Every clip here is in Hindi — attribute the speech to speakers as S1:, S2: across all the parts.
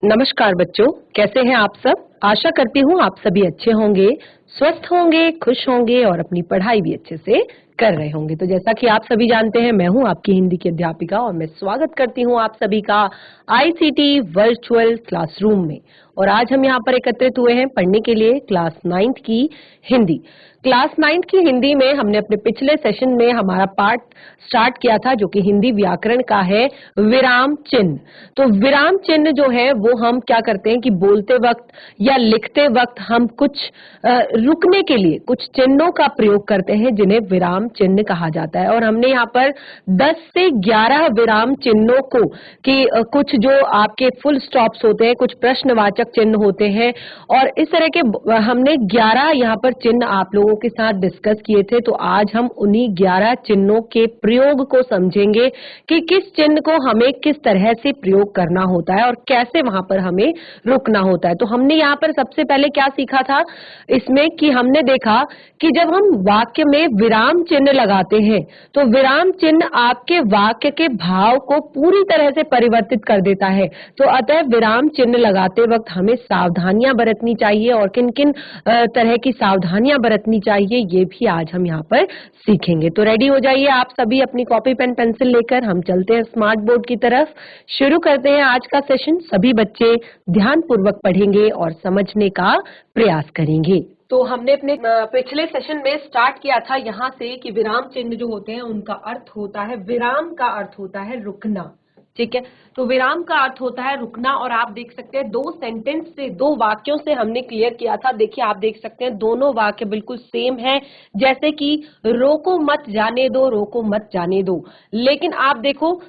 S1: नमस्कार बच्चों, कैसे हैं आप सब। आशा करती हूँ आप सभी अच्छे होंगे, स्वस्थ होंगे, खुश होंगे और अपनी पढ़ाई भी अच्छे से कर रहे होंगे। तो जैसा कि आप सभी जानते हैं, मैं हूँ आपकी हिंदी की अध्यापिका और मैं स्वागत करती हूँ आप सभी का आईसीटी वर्चुअल क्लासरूम में। और आज हम यहाँ पर एकत्रित हुए हैं पढ़ने के लिए क्लास 9th की हिंदी। क्लास 9th की हिंदी में हमने अपने पिछले सेशन में हमारा पार्ट स्टार्ट किया था, जो कि हिंदी व्याकरण का है विराम चिन्ह। तो विराम चिन्ह जो है वो हम क्या करते हैं कि बोलते वक्त या लिखते वक्त हम कुछ रुकने के लिए कुछ चिन्हों का प्रयोग करते हैं, जिन्हें विराम चिन्ह कहा जाता है। और हमने यहाँ पर 10 से 11 विराम चिन्हों को कि कुछ जो आपके फुल स्टॉप्स होते हैं, कुछ प्रश्नवाचक चिन्ह होते हैं, और इस तरह के हमने 11 यहाँ पर चिन्ह आप लोगों के साथ डिस्कस किए थे। तो आज हम उन्हीं 11 चिन्हों के प्रयोग को समझेंगे कि किस चिन्ह को हमें किस तरह से प्रयोग करना होता है और कैसे वहां पर हमें रुकना होता है। तो हमने यहाँ पर सबसे पहले क्या सीखा था इसमें कि हमने देखा कि जब हम वाक्य में विराम चिन्ह लगाते हैं तो विराम चिन्ह आपके वाक्य के भाव को पूरी तरह से परिवर्तित कर देता है। तो अतः विराम चिन्ह लगाते वक्त हमें सावधानियां बरतनी चाहिए, और किन किन तरह की सावधानियां बरतनी चाहिए ये भी आज हम यहाँ पर सीखेंगे। तो रेडी हो जाइए आप सभी अपनी कॉपी पेन पेंसिल लेकर, हम चलते हैं स्मार्ट बोर्ड की तरफ। शुरू करते हैं आज का सेशन। सभी बच्चे ध्यान पूर्वक पढ़ेंगे और समझने का प्रयास करेंगे। तो हमने अपने पिछले सेशन में स्टार्ट किया था यहाँ से कि विराम चिन्ह जो होते हैं उनका अर्थ होता है, विराम का अर्थ होता है रुकना। ठीक है, तो विराम का अर्थ होता है रुकना। और आप देख सकते हैं दो सेंटेंस से, दो वाक्यों से हमने क्लियर किया था। देखिए आप देख सकते हैं दोनों वाक्य बिल्कुल सेम है, जैसे कि रोको मत जाने दो, रोको मत जाने दो। लेकिन आप देखो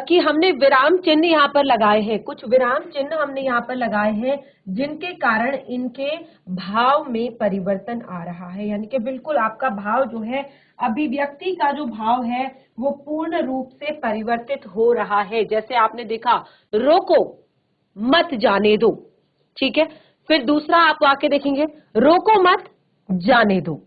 S1: कि हमने विराम चिन्ह यहाँ पर लगाए हैं, कुछ विराम चिन्ह हमने यहाँ पर लगाए हैं जिनके कारण इनके भाव में परिवर्तन आ रहा है। यानी कि बिल्कुल आपका भाव जो है, अभिव्यक्ति का जो भाव है वो पूर्ण रूप से परिवर्तित हो रहा है। जैसे आपने देखा रोको मत जाने दो, ठीक है। फिर दूसरा आप वाक्य देखेंगे रोको मत जाने दो।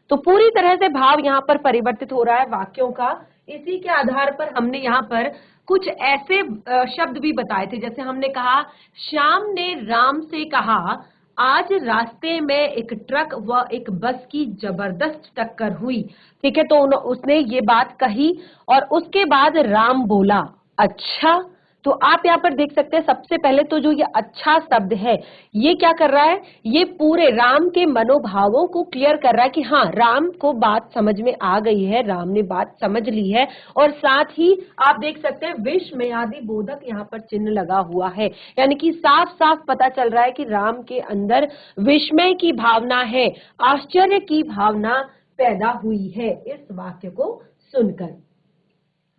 S1: तो पूरी तरह से भाव यहाँ पर परिवर्तित हो रहा है वाक्यों का। इसी के आधार पर हमने यहाँ पर कुछ ऐसे शब्द भी बताए थे, जैसे हमने कहा श्याम ने राम से कहा आज रास्ते में एक ट्रक व एक बस की जबरदस्त टक्कर हुई। ठीक है, तो उसने ये बात कही और उसके बाद राम बोला अच्छा। तो आप यहाँ पर देख सकते हैं सबसे पहले तो जो ये अच्छा शब्द है ये क्या कर रहा है, ये पूरे राम के मनोभावों को क्लियर कर रहा है कि हाँ राम को बात समझ में आ गई है, राम ने बात समझ ली है। और साथ ही आप देख सकते हैं विस्मयादि बोधक यहाँ पर चिन्ह लगा हुआ है, यानी कि साफ साफ पता चल रहा है कि राम के अंदर विस्मय की भावना है, आश्चर्य की भावना पैदा हुई है इस वाक्य को सुनकर।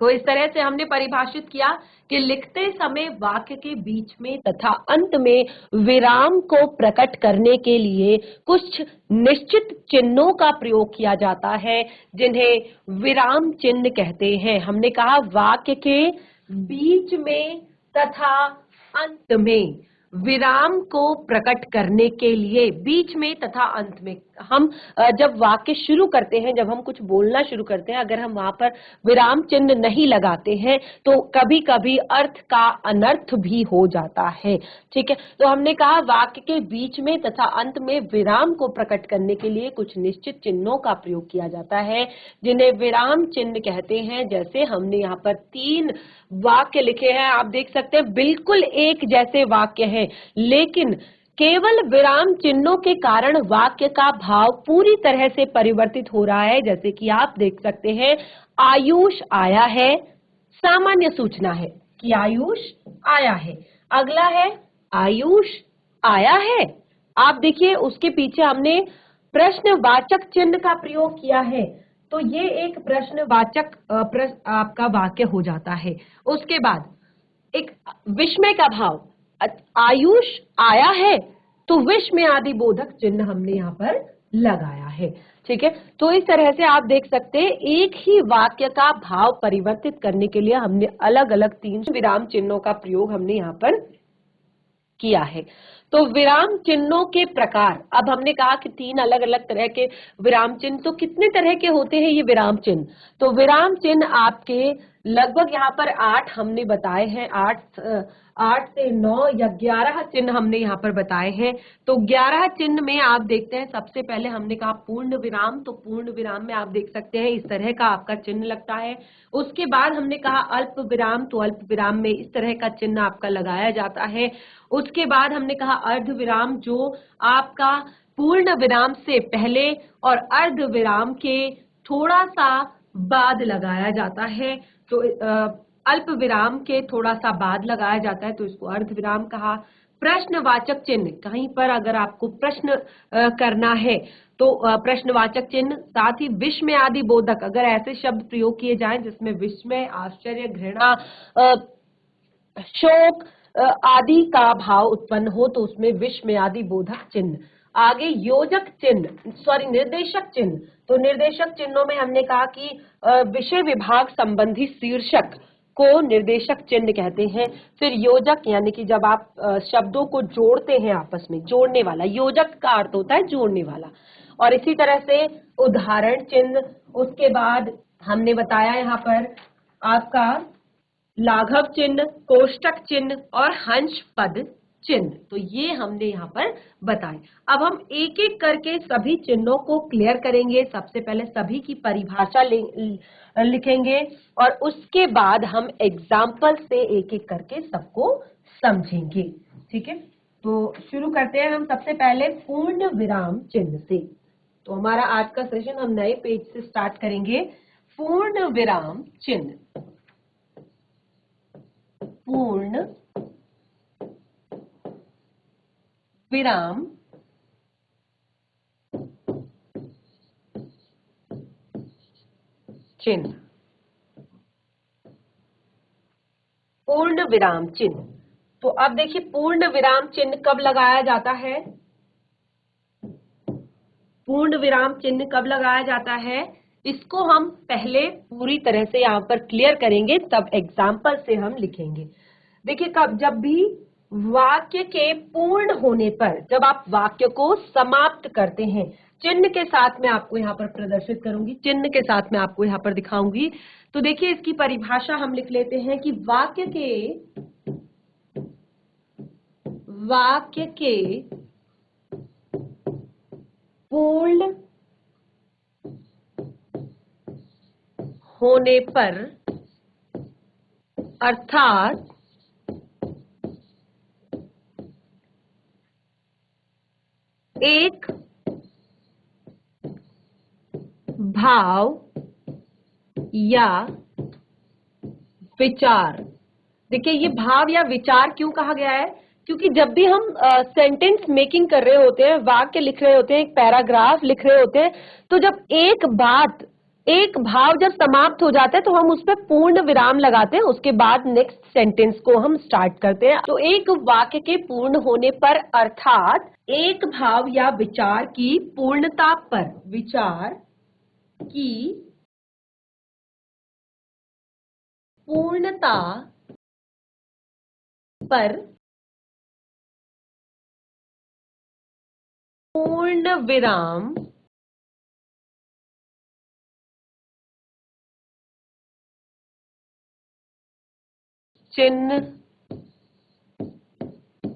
S1: तो इस तरह से हमने परिभाषित किया कि लिखते समय वाक्य के बीच में तथा अंत में विराम को प्रकट करने के लिए कुछ निश्चित चिन्हों का प्रयोग किया जाता है, जिन्हें विराम चिन्ह कहते हैं। हमने कहा वाक्य के बीच में तथा अंत में विराम को प्रकट करने के लिए, बीच में तथा अंत में हम जब वाक्य शुरू करते हैं, जब हम कुछ बोलना शुरू करते हैं, अगर हम वहां पर विराम चिन्ह नहीं लगाते हैं तो कभी कभी अर्थ का अनर्थ भी हो जाता है। ठीक है, तो हमने कहा वाक्य के बीच में तथा अंत में विराम को प्रकट करने के लिए कुछ निश्चित चिन्हों का प्रयोग किया जाता है, जिन्हें विराम चिन्ह कहते हैं। जैसे हमने यहाँ पर 3 वाक्य लिखे हैं, आप देख सकते हैं बिल्कुल एक जैसे वाक्य हैं, लेकिन केवल विराम चिन्हों के कारण वाक्य का भाव पूरी तरह से परिवर्तित हो रहा है। जैसे कि आप देख सकते हैं आयुष आया है, सामान्य सूचना है कि आयुष आया है। अगला है आयुष आया है, आप देखिए उसके पीछे हमने प्रश्नवाचक चिन्ह का प्रयोग किया है, तो ये एक प्रश्नवाचक आपका वाक्य हो जाता है। उसके बाद एक विस्मय का भाव, आयुष आया है, तो विस्मयादि बोधक चिन्ह हमने यहाँ पर लगाया है। ठीक है, तो इस तरह से आप देख सकते हैं एक ही वाक्य का भाव परिवर्तित करने के लिए हमने अलग अलग 3 विराम चिन्हों का प्रयोग हमने यहाँ पर किया है। तो विराम चिन्हों के प्रकार, अब हमने कहा कि 3 अलग अलग तरह के विराम चिन्ह, तो कितने तरह के होते हैं ये विराम चिन्ह? तो विराम चिन्ह आपके लगभग यहाँ पर 8 हमने बताए हैं, 8 से 9 या 11 चिन्ह हमने यहाँ पर बताए हैं। तो 11 चिन्ह में आप देखते हैं, सबसे पहले हमने कहा पूर्ण विराम, तो पूर्ण विराम में आप देख सकते हैं इस तरह का आपका चिन्ह लगता है। उसके बाद हमने कहा अल्प विराम, तो अल्प विराम में इस तरह का चिन्ह आपका लगाया जाता है। उसके बाद हमने कहा अर्ध विराम, जो आपका पूर्ण विराम से पहले और अर्ध विराम के थोड़ा सा बाद लगाया जाता है। तो अल्प विराम के थोड़ा सा बाद लगाया जाता है, तो इसको अर्ध विराम कहा। प्रश्नवाचक चिन्ह, कहीं पर अगर आपको प्रश्न करना है तो प्रश्नवाचक चिन्ह, साथ ही विस्मय आदि बोधक, अगर ऐसे शब्द प्रयोग किए जाएं जिसमें विस्मय, आश्चर्य, घृणा, शोक आदि का भाव उत्पन्न हो, तो उसमें विस्मय आदि बोधक चिन्ह। आगे योजक चिन्ह, सॉरी निर्देशक चिन्ह, तो निर्देशक चिन्हों में हमने कहा कि विषय विभाग संबंधी शीर्षक को निर्देशक चिन्ह कहते हैं। फिर योजक, यानी कि जब आप शब्दों को जोड़ते हैं आपस में, जोड़ने वाला, योजक का अर्थ होता है जोड़ने वाला। और इसी तरह से उदाहरण चिन्ह, उसके बाद हमने बताया यहाँ पर आपका लाघव चिन्ह, कोष्टक चिन्ह और हंस पद चिन्ह, तो ये हमने यहाँ पर बताए। अब हम एक एक करके सभी चिन्हों को क्लियर करेंगे। सबसे पहले सभी की परिभाषा लिखेंगे और उसके बाद हम एग्जाम्पल से एक एक करके सबको समझेंगे। ठीक है, तो शुरू करते हैं हम सबसे पहले पूर्ण विराम चिन्ह से। तो हमारा आज का सेशन हम नए पेज से स्टार्ट करेंगे। पूर्ण विराम चिन्ह, पूर्ण विराम चिन्ह, पूर्ण विराम चिन्ह। तो अब देखिए पूर्ण विराम चिन्ह कब लगाया जाता है, पूर्ण विराम चिन्ह कब लगाया जाता है, इसको हम पहले पूरी तरह से यहाँ पर क्लियर करेंगे, तब एग्जाम्पल से हम लिखेंगे। देखिए कब, जब भी वाक्य के पूर्ण होने पर, जब आप वाक्य को समाप्त करते हैं, चिन्ह के साथ में आपको यहाँ पर प्रदर्शित करूंगी, चिन्ह के साथ में आपको यहाँ पर दिखाऊंगी। तो देखिए इसकी परिभाषा हम लिख लेते हैं कि वाक्य के पूर्ण होने पर, अर्थात एक भाव या विचार, देखिए ये भाव या विचार क्यों कहा गया है, क्योंकि जब भी हम सेंटेंस मेकिंग कर रहे होते हैं, वाक्य लिख रहे होते हैं, एक पैराग्राफ लिख रहे होते हैं, तो जब एक बात, एक भाव जब समाप्त हो जाता है तो हम उस पर पूर्ण विराम लगाते हैं, उसके बाद नेक्स्ट सेंटेंस को हम स्टार्ट करते हैं। तो एक वाक्य के पूर्ण होने पर, अर्थात एक भाव या विचार की पूर्णता पर, विचार की पूर्णता पर पूर्ण विराम चिन्ह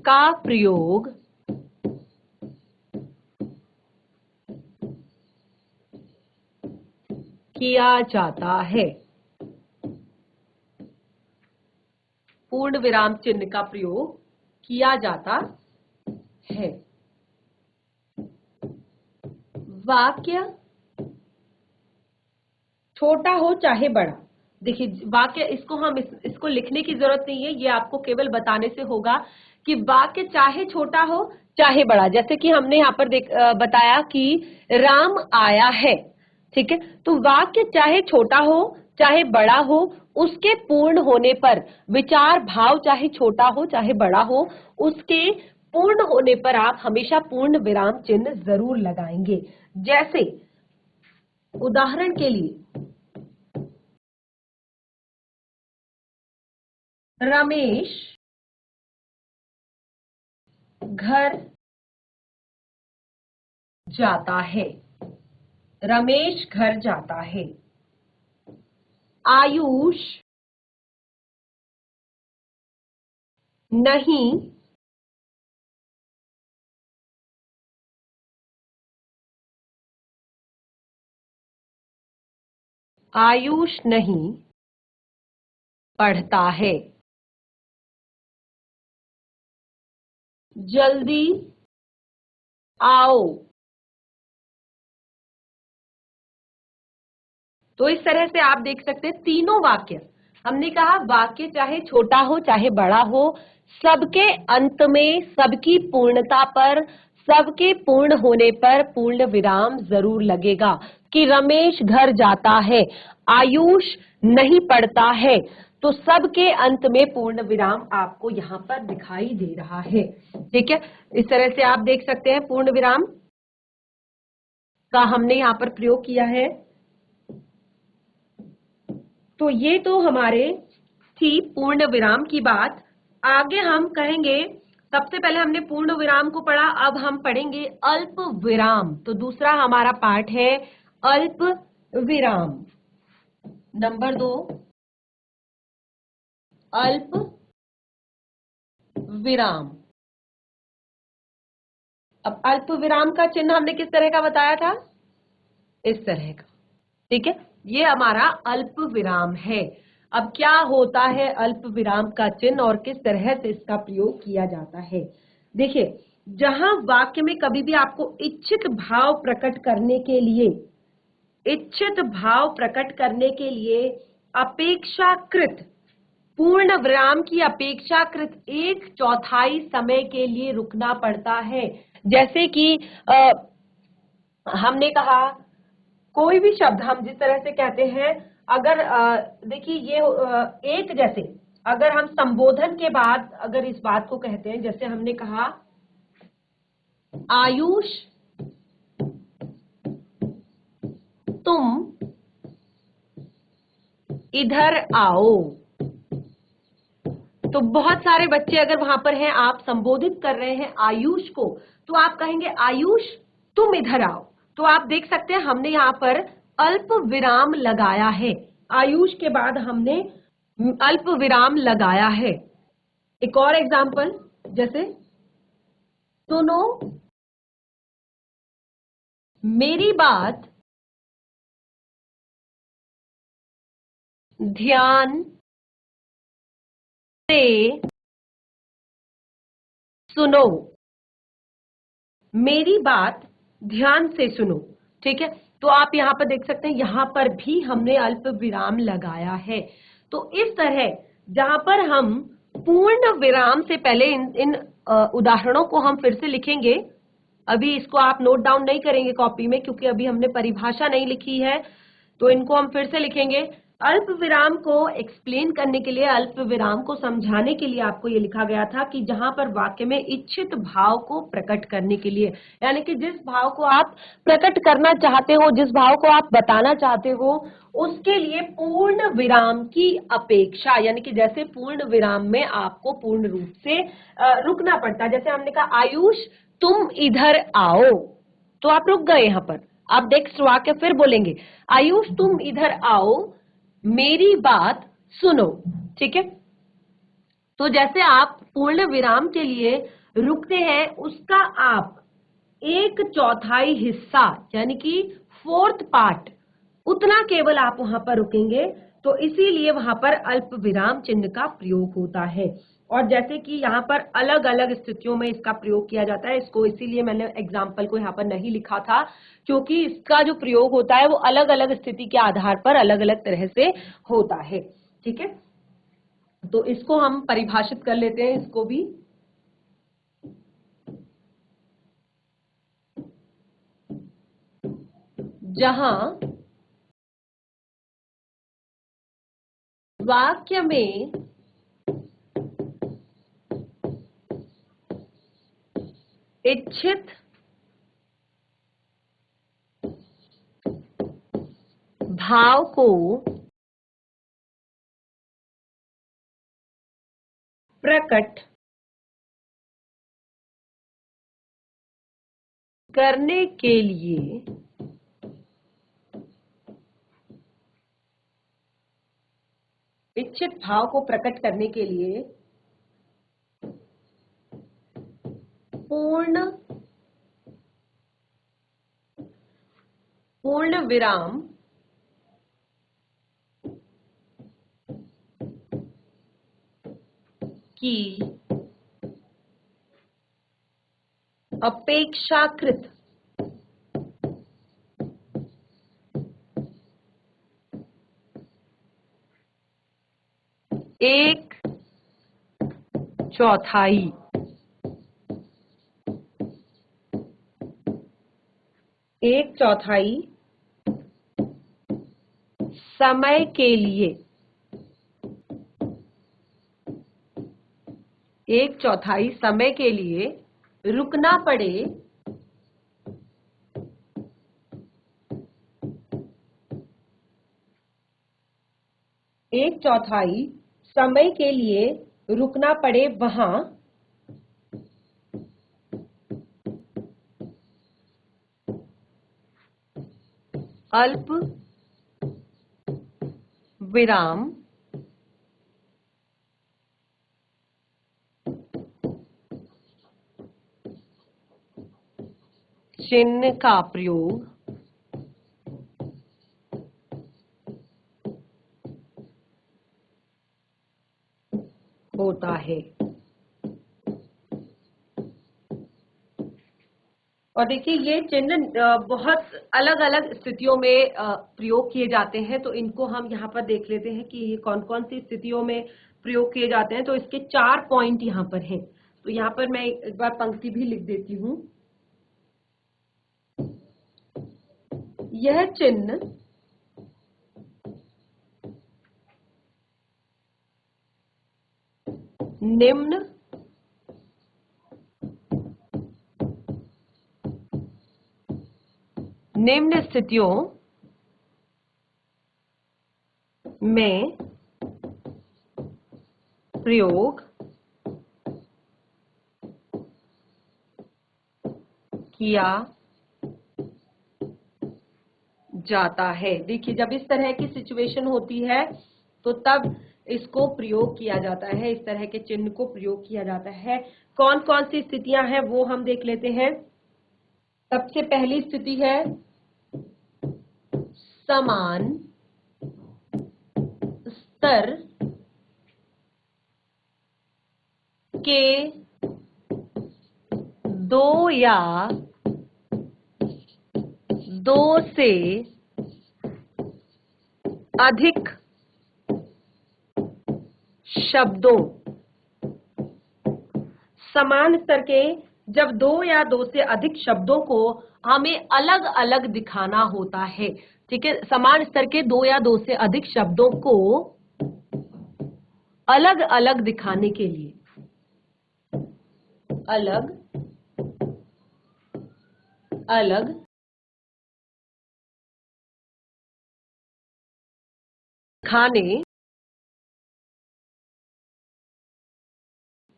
S1: का प्रयोग किया जाता है। पूर्ण विराम चिन्ह का प्रयोग किया जाता है। वाक्य छोटा हो चाहे बड़ा, देखिए वाक्य, इसको हम इसको लिखने की जरूरत नहीं है, ये आपको केवल बताने से होगा कि वाक्य चाहे छोटा हो चाहे बड़ा। जैसे कि हमने यहाँ पर बताया कि राम आया है, ठीक है, तो वाक्य चाहे छोटा हो चाहे बड़ा हो, उसके पूर्ण होने पर, विचार भाव चाहे छोटा हो चाहे बड़ा हो, उसके पूर्ण होने पर आप हमेशा पूर्ण विराम चिन्ह जरूर लगाएंगे। जैसे उदाहरण के लिए, रमेश घर जाता है, रमेश घर जाता है। आयुष नहीं आयुष नहीं पढ़ता है, जल्दी आओ। तो इस तरह से आप देख सकते हैं तीनों वाक्य, हमने कहा वाक्य चाहे छोटा हो चाहे बड़ा हो, सबके अंत में सबकी पूर्णता पर, सबके पूर्ण होने पर पूर्ण विराम जरूर लगेगा। कि रमेश घर जाता है, आयुष नहीं पढ़ता है, तो सबके अंत में पूर्ण विराम आपको यहाँ पर दिखाई दे रहा है। ठीक है, इस तरह से आप देख सकते हैं पूर्ण विराम का हमने यहाँ पर प्रयोग किया है। तो ये तो हमारे थी पूर्ण विराम की बात। आगे हम कहेंगे, सबसे पहले हमने पूर्ण विराम को पढ़ा, अब हम पढ़ेंगे अल्प विराम। तो दूसरा हमारा पाठ है अल्प विराम। नंबर 2, अल्प विराम। अब अल्प विराम का चिन्ह हमने किस तरह का बताया था, इस तरह का। ठीक है, ये हमारा अल्प विराम है। अब क्या होता है अल्प विराम का चिन्ह और किस तरह से इसका प्रयोग किया जाता है। देखिए, जहां वाक्य में कभी भी आपको इच्छित भाव प्रकट करने के लिए, इच्छित भाव प्रकट करने के लिए अपेक्षाकृत, पूर्ण विराम की अपेक्षाकृत 1/4 समय के लिए रुकना पड़ता है। जैसे कि हमने कहा कोई भी शब्द हम जिस तरह से कहते हैं, अगर देखिए ये एक, जैसे अगर हम संबोधन के बाद अगर इस बात को कहते हैं, जैसे हमने कहा आयुष तुम इधर आओ, तो बहुत सारे बच्चे अगर वहां पर हैं, आप संबोधित कर रहे हैं आयुष को, तो आप कहेंगे आयुष तुम इधर आओ। तो आप देख सकते हैं हमने यहाँ पर अल्प विराम लगाया है, आयुष के बाद हमने अल्प विराम लगाया है। एक और एग्जाम्पल, जैसे सुनो मेरी बात ध्यान से सुनो, मेरी बात ध्यान से सुनो। ठीक है, तो आप यहाँ पर देख सकते हैं यहाँ पर भी हमने अल्प विराम लगाया है। तो इस तरह जहां पर हम पूर्ण विराम से पहले इन उदाहरणों को हम फिर से लिखेंगे। अभी इसको आप नोट डाउन नहीं करेंगे कॉपी में, क्योंकि अभी हमने परिभाषा नहीं लिखी है, तो इनको हम फिर से लिखेंगे। अल्प विराम को एक्सप्लेन करने के लिए, अल्प विराम को समझाने के लिए आपको ये लिखा गया था कि जहां पर वाक्य में इच्छित भाव को प्रकट करने के लिए, यानी कि जिस भाव को आप प्रकट करना चाहते हो, जिस भाव को आप बताना चाहते हो, उसके लिए पूर्ण विराम की अपेक्षा, यानी कि जैसे पूर्ण विराम में आपको पूर्ण रूप से रुकना पड़ता है। जैसे हमने कहा आयुष तुम इधर आओ, तो आप रुक गए यहां पर। आप नेक्स्ट वाक्य फिर बोलेंगे आयुष तुम इधर आओ, मेरी बात सुनो। ठीक है, तो जैसे आप पूर्ण विराम के लिए रुकते हैं, उसका आप 1/4 हिस्सा, यानी कि 4th पार्ट, उतना केवल आप वहां पर रुकेंगे। तो इसीलिए वहां पर अल्प विराम चिन्ह का प्रयोग होता है। और जैसे कि यहाँ पर अलग अलग स्थितियों में इसका प्रयोग किया जाता है, इसको इसीलिए मैंने एग्जाम्पल को यहाँ पर नहीं लिखा था, क्योंकि इसका जो प्रयोग होता है वो अलग अलग स्थिति के आधार पर अलग अलग तरह से होता है। ठीक है, तो इसको हम परिभाषित कर लेते हैं, इसको भी। जहां वाक्य में इच्छित भाव को प्रकट करने के लिए इच्छित भाव को प्रकट करने के लिए पूर्ण विराम की अपेक्षाकृत एक चौथाई समय के लिए रुकना पड़े वहां अल्प विराम चिन्ह का प्रयोग होता है। और देखिए ये चिन्ह बहुत अलग अलग स्थितियों में प्रयोग किए जाते हैं, तो इनको हम यहाँ पर देख लेते हैं कि ये कौन कौन सी स्थितियों में प्रयोग किए जाते हैं। तो इसके 4 पॉइंट यहाँ पर हैं। तो यहाँ पर मैं एक बार पंक्ति भी लिख देती हूँ। यह चिन्ह निम्न स्थितियों में प्रयोग किया जाता है। देखिए जब इस तरह की सिचुएशन होती है तो तब इसको प्रयोग किया जाता है, इस तरह के चिन्ह को प्रयोग किया जाता है। कौन कौन सी स्थितियां हैं वो हम देख लेते हैं। सबसे पहली स्थिति है समान स्तर के दो या दो से अधिक शब्दों। समान स्तर के जब 2 या 2 से अधिक शब्दों को हमें अलग अलग दिखाना होता है, ठीक है। समान स्तर के 2 या 2 से अधिक शब्दों को अलग अलग दिखाने के लिए अलग अलग दिखाने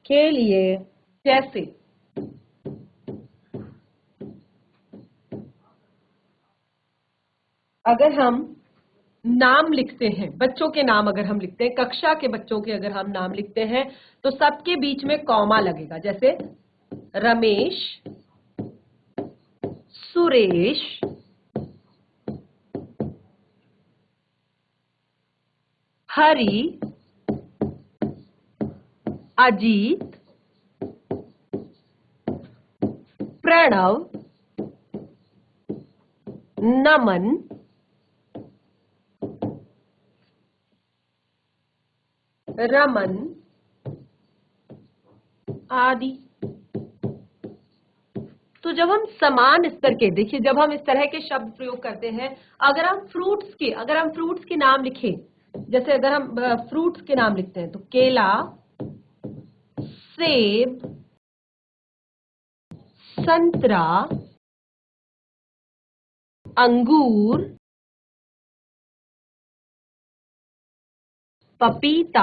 S1: के लिए, जैसे अगर हम नाम लिखते हैं, बच्चों के नाम अगर हम लिखते हैं, कक्षा के बच्चों के अगर हम नाम लिखते हैं तो सबके बीच में कॉमा लगेगा। जैसे रमेश, सुरेश, हरि, अजीत, प्रणव, नमन, रमन आदि। तो जब हम समान स्तर के, देखिए जब हम इस तरह के शब्द प्रयोग करते हैं, अगर हम फ्रूट्स के नाम लिखें, जैसे अगर हम फ्रूट्स के नाम लिखते हैं तो केला, सेब, संतरा, अंगूर, पपीता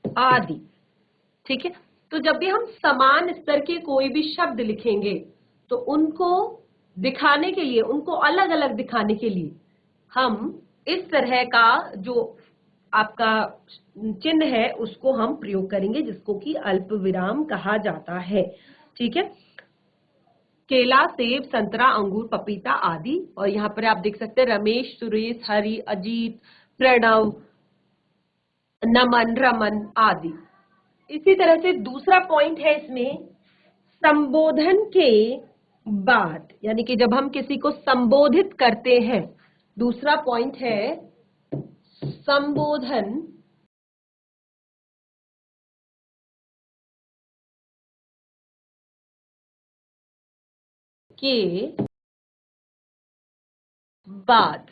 S1: आदि, ठीक है। तो जब भी हम समान स्तर के कोई भी शब्द लिखेंगे तो उनको दिखाने के लिए, उनको अलग अलग दिखाने के लिए हम इस तरह का जो आपका चिन्ह है उसको हम प्रयोग करेंगे, जिसको कि अल्प विराम कहा जाता है। ठीक है, केला, सेब, संतरा, अंगूर, पपीता आदि। और यहाँ पर आप देख सकते हैं रमेश, सुरेश, हरि, अजीत, प्रणव, नमन, रमन आदि। इसी तरह से दूसरा पॉइंट है इसमें, संबोधन के बाद, यानी कि जब हम किसी को संबोधित करते हैं, दूसरा पॉइंट है संबोधन के बाद।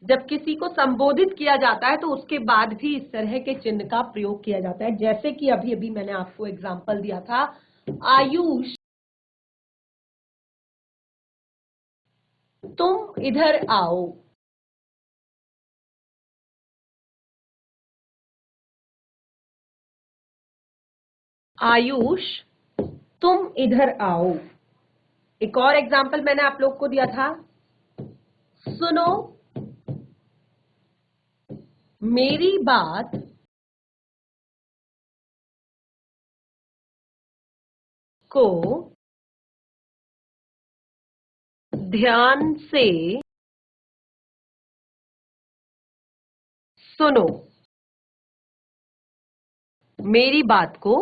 S1: जब किसी को संबोधित किया जाता है तो उसके बाद भी इस तरह के चिन्ह का प्रयोग किया जाता है, जैसे कि अभी अभी मैंने आपको एग्जांपल दिया था, आयुष तुम इधर आओ। आयुष तुम इधर आओ। एक और एग्जांपल मैंने आप लोग को दिया था, सुनो मेरी बात को ध्यान से सुनो। मेरी बात को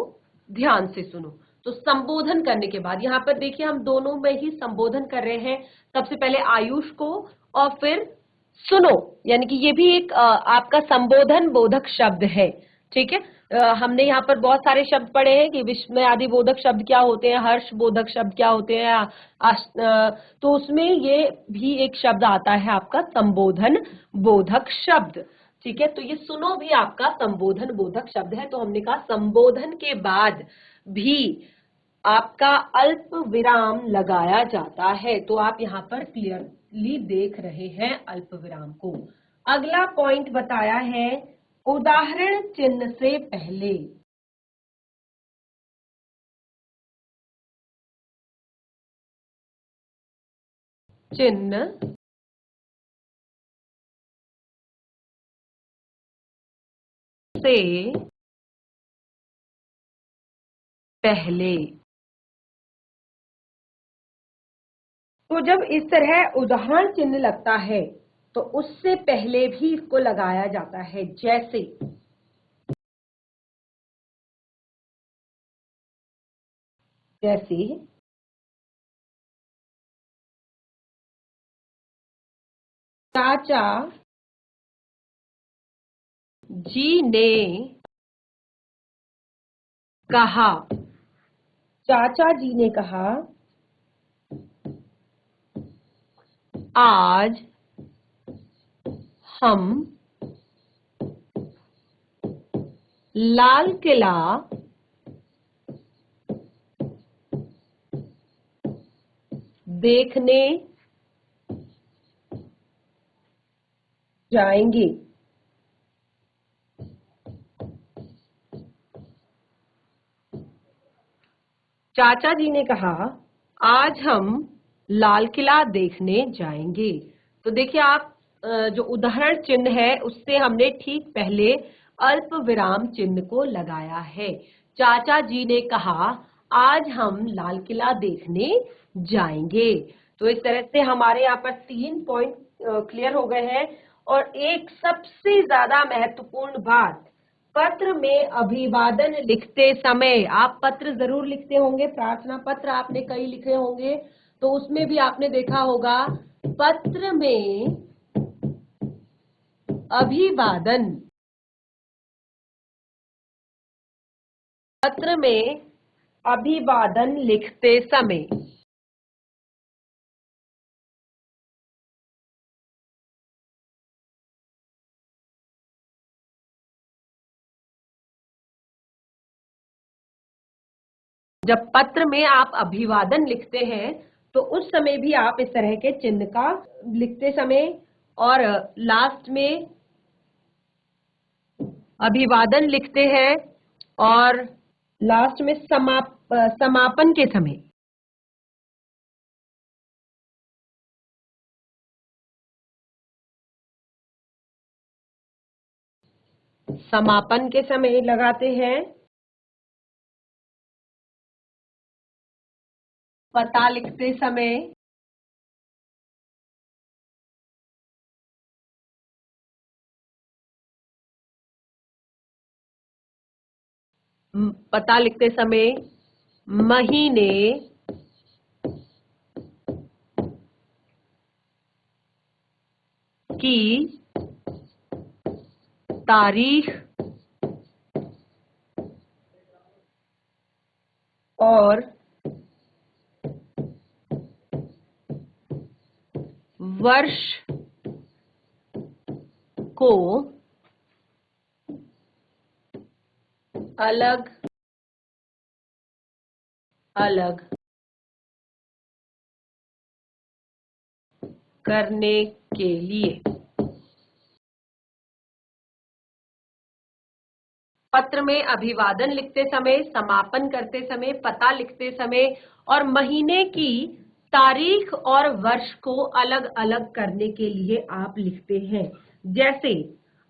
S1: ध्यान से सुनो। तो संबोधन करने के बाद यहां पर देखिए हम दोनों में ही संबोधन कर रहे हैं। सबसे पहले आयुष को और फिर सुनो, यानी कि ये भी एक आपका संबोधन बोधक शब्द है। ठीक है, हमने यहाँ पर बहुत सारे शब्द पढ़े हैं कि विस्मय आदि बोधक शब्द क्या होते हैं, हर्ष बोधक शब्द क्या होते हैं, तो उसमें ये भी एक शब्द आता है आपका संबोधन बोधक शब्द। ठीक है, तो ये सुनो भी आपका संबोधन बोधक शब्द है। तो हमने कहा संबोधन के बाद भी आपका अल्प विराम लगाया जाता है। तो आप यहाँ पर क्लियरली देख रहे हैं अल्प विराम को। अगला पॉइंट बताया है उदाहरण चिन्ह से पहले। चिन्ह से पहले। तो जब इस तरह उदाहरण चिन्ह लगता है तो उससे पहले भी इसको लगाया जाता है, जैसे जैसे चाचा जी ने कहा। चाचा जी ने कहा आज हम लाल किला देखने जाएंगे। चाचा जी ने कहा आज हम लाल किला देखने जाएंगे। तो देखिए आप जो उदाहरण चिन्ह है उससे हमने ठीक पहले अल्प विराम चिन्ह को लगाया है। चाचा जी ने कहा आज हम लाल किला देखने जाएंगे। तो इस तरह से हमारे यहाँ पर 3 पॉइंट क्लियर हो गए हैं। और एक सबसे ज्यादा महत्वपूर्ण बात, पत्र में अभिवादन लिखते समय, आप पत्र जरूर लिखते होंगे, प्रार्थना पत्र आपने कई लिखे होंगे, तो उसमें भी आपने देखा होगा पत्र में अभिवादन, पत्र में अभिवादन लिखते समय जब पत्र में आप अभिवादन लिखते हैं तो उस समय भी आप इस तरह के चिन्ह का लिखते समय और लास्ट में अभिवादन लिखते हैं और लास्ट में समापन के समय समापन के समय लगाते हैं पता लिखते समय पता लिखते समय महीने की तारीख और वर्ष को अलग अलग करने के लिए पत्र में अभिवादन लिखते समय, समापन करते समय, पता लिखते समय और महीने की तारीख और वर्ष को अलग अलग करने के लिए आप लिखते हैं। जैसे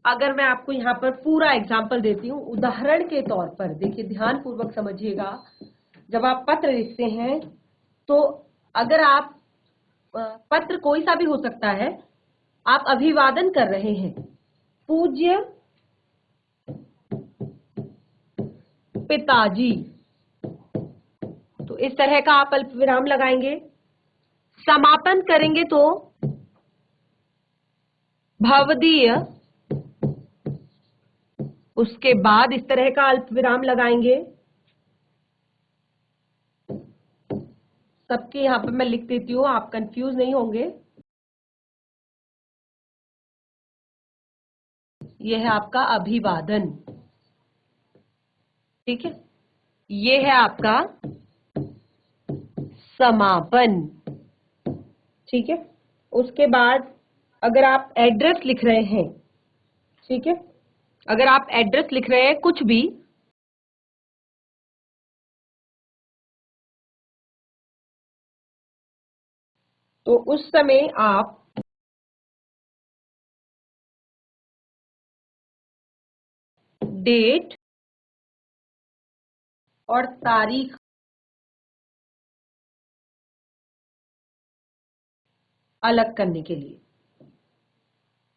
S1: अगर मैं आपको यहाँ पर पूरा एग्जाम्पल देती हूँ, उदाहरण के तौर पर देखिए, ध्यान पूर्वक समझिएगा। जब आप पत्र लिखते हैं तो अगर आप पत्र कोई सा भी हो सकता है, आप अभिवादन कर रहे हैं, पूज्य पिताजी, तो इस तरह का आप अल्प विराम लगाएंगे। समापन करेंगे तो भवदीय, उसके बाद इस तरह का अल्प विराम लगाएंगे। सबके यहाँ पे मैं लिख देती हूँ, आप कंफ्यूज नहीं होंगे। यह है आपका अभिवादन, ठीक है। ये है आपका समापन, ठीक है। उसके बाद अगर आप एड्रेस लिख रहे हैं, ठीक है, अगर आप एड्रेस लिख रहे हैं कुछ भी, तो उस समय आप डेट और तारीख अलग करने के लिए,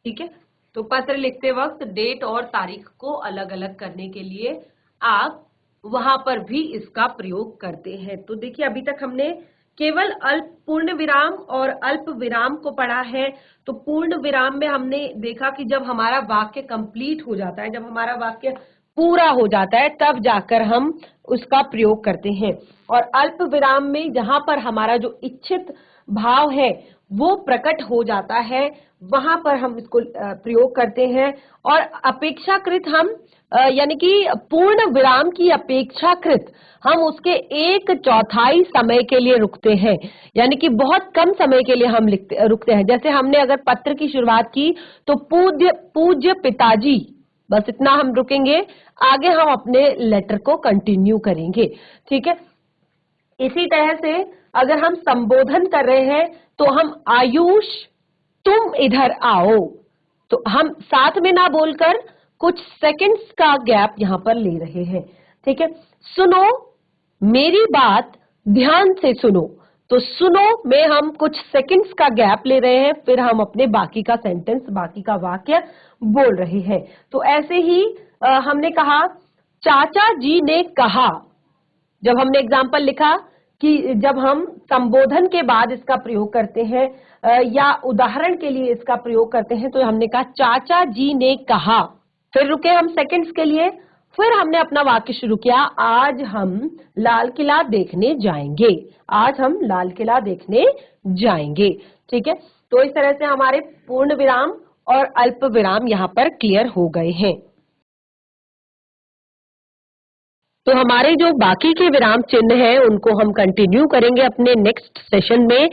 S1: ठीक है। तो पत्र लिखते वक्त डेट और तारीख को अलग अलग करने के लिए आप वहां पर भी इसका प्रयोग करते हैं। तो देखिए, अभी तक हमने केवल अल्प पूर्ण विराम और अल्प विराम को पढ़ा है। तो पूर्ण विराम में हमने देखा कि जब हमारा वाक्य कंप्लीट हो जाता है, जब हमारा वाक्य पूरा हो जाता है, तब जाकर हम उसका प्रयोग करते हैं। और अल्प विराम में जहां पर हमारा जो इच्छित भाव है वो प्रकट हो जाता है, वहां पर हम इसको प्रयोग करते हैं। और अपेक्षाकृत हम यानी कि पूर्ण विराम की अपेक्षाकृत हम उसके 1/4 समय के लिए रुकते हैं, यानी कि बहुत कम समय के लिए हम रुकते हैं। जैसे हमने अगर पत्र की शुरुआत की तो पूज्य पिताजी, बस इतना हम रुकेंगे, आगे हम अपने लेटर को कंटिन्यू करेंगे, ठीक है। इसी तरह से अगर हम संबोधन कर रहे हैं तो हम आयुष तुम इधर आओ, तो हम साथ में ना बोलकर कुछ सेकंड्स का गैप यहां पर ले रहे हैं, ठीक है। सुनो मेरी बात ध्यान से सुनो, तो सुनो में हम कुछ सेकंड्स का गैप ले रहे हैं, फिर हम अपने बाकी का सेंटेंस, बाकी का वाक्य बोल रहे हैं। तो ऐसे ही हमने कहा चाचा जी ने कहा, जब हमने एग्जाम्पल लिखा कि जब हम संबोधन के बाद इसका प्रयोग करते हैं या उदाहरण के लिए इसका प्रयोग करते हैं, तो हमने कहा चाचा जी ने कहा, फिर रुके हम सेकंड्स के लिए, फिर हमने अपना वाक्य शुरू किया, आज हम लाल किला देखने जाएंगे, आज हम लाल किला देखने जाएंगे, ठीक है। तो इस तरह से हमारे पूर्ण विराम और अल्प विराम यहाँ पर क्लियर हो गए हैं। तो हमारे जो बाकी के विराम चिन्ह हैं उनको हम कंटिन्यू करेंगे अपने नेक्स्ट सेशन में।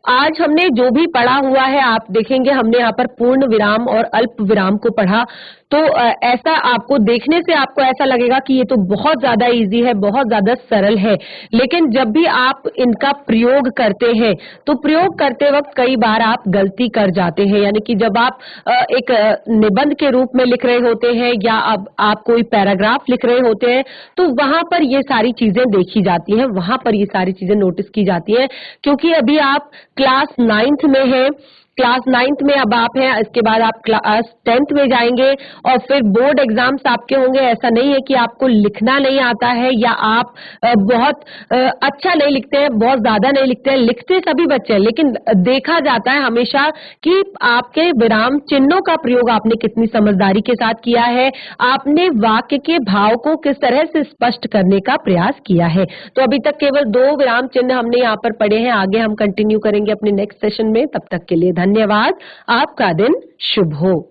S1: आज हमने जो भी पढ़ा हुआ है, आप देखेंगे हमने यहाँ पर पूर्ण विराम और अल्प विराम को पढ़ा। तो ऐसा आपको देखने से आपको ऐसा लगेगा कि ये तो बहुत ज्यादा इजी है, बहुत ज्यादा सरल है, लेकिन जब भी आप इनका प्रयोग करते हैं तो प्रयोग करते वक्त कई बार आप गलती कर जाते हैं। यानी कि जब आप एक निबंध के रूप में लिख रहे होते हैं या अब आप कोई पैराग्राफ लिख रहे होते हैं, तो वहां पर ये सारी चीजें देखी जाती हैं, वहां पर ये सारी चीजें नोटिस की जाती हैं, क्योंकि अभी आप क्लास 9th में हैं। क्लास 9th में अब आप हैं, इसके बाद आप क्लास 10th में जाएंगे और फिर बोर्ड एग्जाम्स आपके होंगे। ऐसा नहीं है कि आपको लिखना नहीं आता है या आप बहुत अच्छा नहीं लिखते हैं, बहुत ज्यादा नहीं लिखते हैं, लिखते सभी बच्चे हैं, लेकिन देखा जाता है हमेशा कि आपके विराम चिन्हों का प्रयोग आपने कितनी समझदारी के साथ किया है, आपने वाक्य के भाव को किस तरह से स्पष्ट करने का प्रयास किया है। तो अभी तक केवल 2 विराम चिन्ह हमने यहाँ पर पढ़े हैं, आगे हम कंटिन्यू करेंगे अपने नेक्स्ट सेशन में। तब तक के लिए धन्यवाद। आपका दिन शुभ हो।